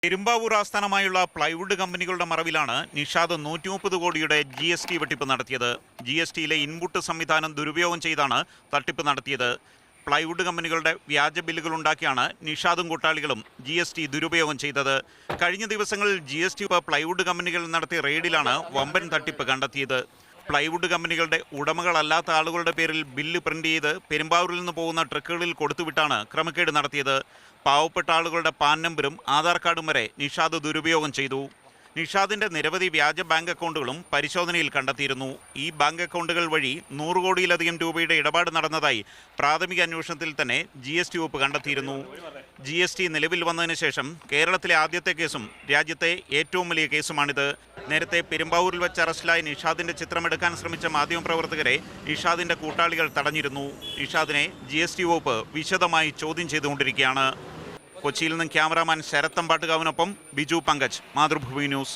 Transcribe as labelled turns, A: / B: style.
A: പെരുമ്പാവൂർ ആസ്ഥാനമായുള്ള പ്ലൈവുഡ് കമ്പനികളുടെ മറവിലാണ് നിഷാദ് 130 കോടിയുടെ GST വെട്ടിപ്പ് നടത്തിയത്. GSTയിലെ ഇൻപുട്ട് സംവിധാനം ദുരുപയോഗം ചെയ്താണ് തട്ടിപ്പ് നടത്തിയത്. പ്ലൈവുഡ് കമ്പനികളുടെ വ്യാജ ബില്ലുകൾ ഉണ്ടാക്കിയാണ് നിഷാദും കൂട്ടാളികളും GST ദുരുപയോഗം ചെയ്തത്. കഴിഞ്ഞ ദിവസങ്ങളിൽ GST പ്ലൈവുഡ് കമ്പനികൾ നടത്തിയ റെയ്ഡിലാണ് വമ്പൻ തട്ടിപ്പ് കണ്ടെത്തിയത്. പ്ലൈവുഡ് കമ്പനികളുടെ ഉടമകളല്ലാത്ത ആളുകളുടെ പേരിൽ ബില്ല് പ്രിന്റ് ചെയ്ത് പെരുമ്പാവൂരിൽ നിന്ന് പോകുന്ന ട്രക്കുകളിൽ കൊടുത്തുവിട്ടാണ് ക്രമക്കേട് നടത്തിയത്. പാവപ്പെട്ട ആളുകളുടെ പാൻ നമ്പരും ആധാർ കാർഡും വരെ നിഷാദ് ദുരുപയോഗം ചെയ്തു. നിഷാദിന്റെ നിരവധി വ്യാജ ബാങ്ക് അക്കൗണ്ടുകളും പരിശോധനയിൽ കണ്ടെത്തിയിരുന്നു. ഈ ബാങ്ക് അക്കൗണ്ടുകൾ വഴി 100 കോടിയിലധികം രൂപയുടെ ഇടപാട് നടന്നതായി പ്രാഥമിക അന്വേഷണത്തിൽ തന്നെ GST വകുപ്പ് കണ്ടെത്തിയിരുന്നു. GST നിലവിൽ വന്നതിന് ശേഷം കേരളത്തിലെ ആദ്യത്തെ കേസും രാജ്യത്തെ ഏറ്റവും വലിയ കേസുമാണിത്. നേരത്തെ പെരുമ്പാവൂരിൽ വെച്ച് അറസ്റ്റിലായ നിഷാദിന്റെ ചിത്രമെടുക്കാൻ ശ്രമിച്ച മാധ്യമപ്രവർത്തകരെ നിഷാദിന്റെ കൂട്ടാളികൾ തടഞ്ഞിരുന്നു. നിഷാദിനെ GST വകുപ്പ് വിശദമായി ചോദ്യം ചെയ്തുകൊണ്ടിരിക്കുകയാണ്. കൊച്ചിയിൽ നിന്നും ക്യാമറാമാൻ ശരത്തമ്പാട്ടുകാവിനൊപ്പം ബിജു പങ്കജ്, മാതൃഭൂമി ന്യൂസ്.